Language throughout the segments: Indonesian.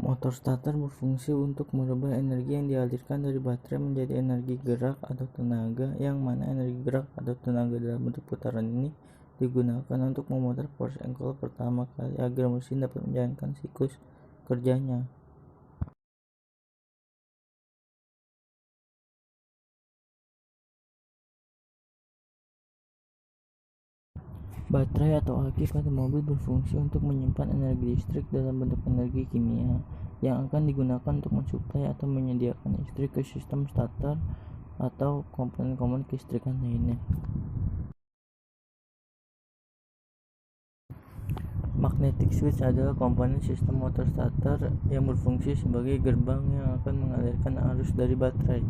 Motor starter berfungsi untuk merubah energi yang dialirkan dari baterai menjadi energi gerak atau tenaga, yang mana energi gerak atau tenaga dalam bentuk putaran ini digunakan untuk memutar force ankle pertama kali agar mesin dapat menjalankan siklus kerjanya. Baterai atau aki pada mobil berfungsi untuk menyimpan energi listrik dalam bentuk energi kimia yang akan digunakan untuk mensuplai atau menyediakan listrik ke sistem starter atau komponen-komponen kelistrikan lainnya. Magnetic switch adalah komponen sistem motor starter yang berfungsi sebagai gerbang yang akan mengalirkan arus dari baterai.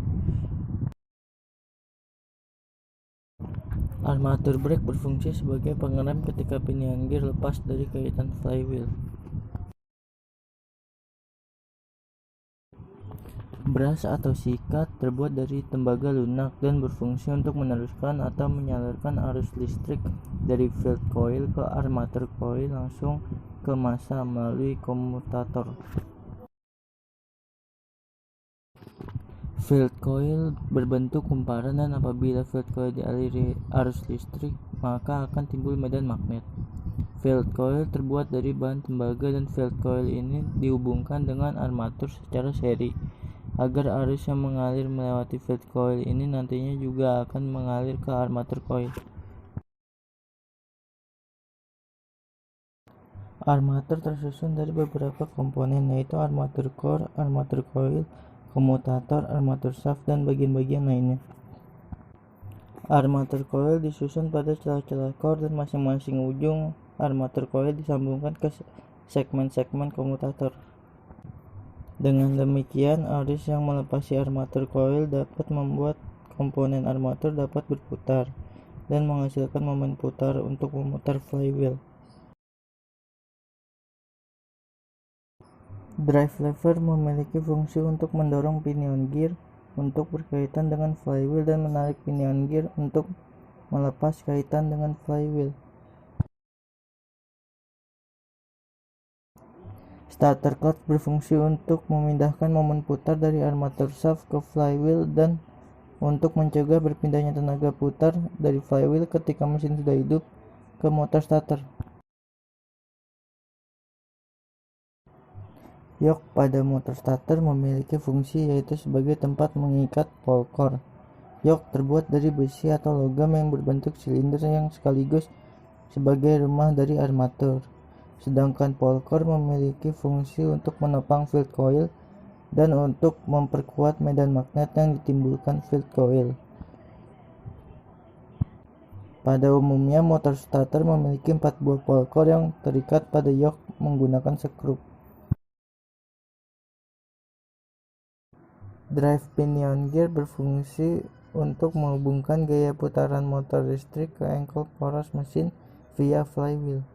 Armatur brake berfungsi sebagai pengerem ketika pinion gear lepas dari kaitan flywheel. Bras atau sikat terbuat dari tembaga lunak dan berfungsi untuk meneruskan atau menyalurkan arus listrik dari field coil ke armatur coil langsung ke massa melalui komutator. Field coil berbentuk kumparan dan apabila field coil dialiri arus listrik, maka akan timbul medan magnet. Field coil terbuat dari bahan tembaga dan field coil ini dihubungkan dengan armatur secara seri agar arus yang mengalir melewati field coil ini nantinya juga akan mengalir ke armatur coil. Armatur tersusun dari beberapa komponen, yaitu armatur core, armatur coil, komutator, armatur shaft, dan bagian-bagian lainnya. Armatur coil disusun pada celah-celah core dan masing-masing ujung armatur coil disambungkan ke segmen-segmen komutator. Dengan demikian, arus yang melepasi armatur coil dapat membuat komponen armatur dapat berputar dan menghasilkan momen putar untuk memutar flywheel. Drive lever memiliki fungsi untuk mendorong pinion gear untuk berkaitan dengan flywheel dan menarik pinion gear untuk melepas kaitan dengan flywheel. Starter clutch berfungsi untuk memindahkan momen putar dari armatur shaft ke flywheel dan untuk mencegah berpindahnya tenaga putar dari flywheel ketika mesin sudah hidup ke motor starter. Yoke pada motor starter memiliki fungsi yaitu sebagai tempat mengikat pole core. Yoke terbuat dari besi atau logam yang berbentuk silinder yang sekaligus sebagai remah dari armatur. Sedangkan pole core memiliki fungsi untuk menopang field coil dan untuk memperkuat medan magnet yang ditimbulkan field coil. Pada umumnya, motor starter memiliki 4 buah pole core yang terikat pada yoke menggunakan skrup. Drive pinion gear berfungsi untuk menghubungkan gaya putaran motor listrik ke ankle poros mesin via flywheel.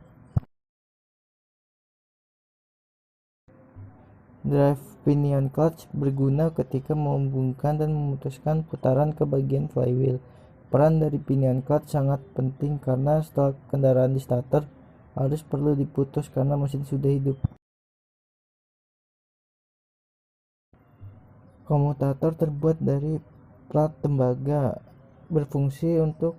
Drive pinion clutch berguna ketika menghubungkan dan memutuskan putaran ke bagian flywheel. Peran dari pinion clutch sangat penting karena setelah kendaraan di starter, arus perlu diputus karena mesin sudah hidup. Komutator terbuat dari plat tembaga, berfungsi untuk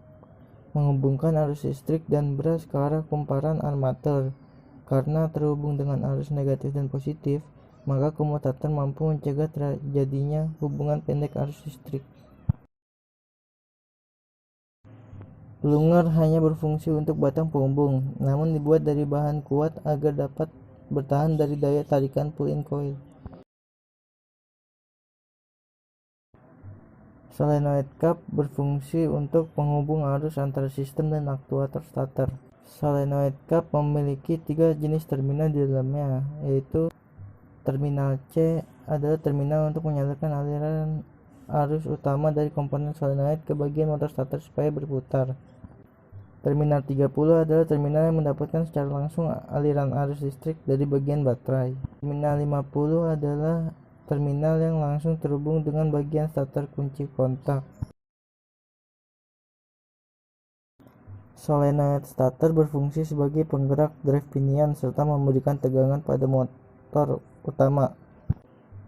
menghubungkan arus listrik dan bras ke arah kumparan armatur. Karena terhubung dengan arus negatif dan positif, maka komutator mampu mencegah terjadinya hubungan pendek arus listrik. Plunger hanya berfungsi untuk batang penghubung, namun dibuat dari bahan kuat agar dapat bertahan dari daya tarikan pull-in coil. Solenoid cap berfungsi untuk penghubung arus antara sistem dan aktuator starter. Solenoid cap memiliki 3 jenis terminal di dalamnya, yaitu terminal C adalah terminal untuk menyalurkan aliran arus utama dari komponen solenoid ke bagian motor starter supaya berputar. Terminal 30 adalah terminal yang mendapatkan secara langsung aliran arus listrik dari bagian baterai. Terminal 50 adalah terminal yang langsung terhubung dengan bagian starter kunci kontak. Solenoid starter berfungsi sebagai penggerak drive pinion serta memberikan tegangan pada motor utama.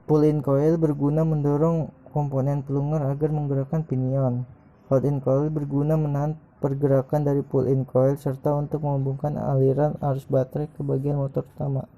Pull-in coil berguna mendorong komponen pelungar agar menggerakkan pinion. Hold-in coil berguna menahan pergerakan dari pull-in coil serta untuk menghubungkan aliran arus baterai ke bagian motor utama.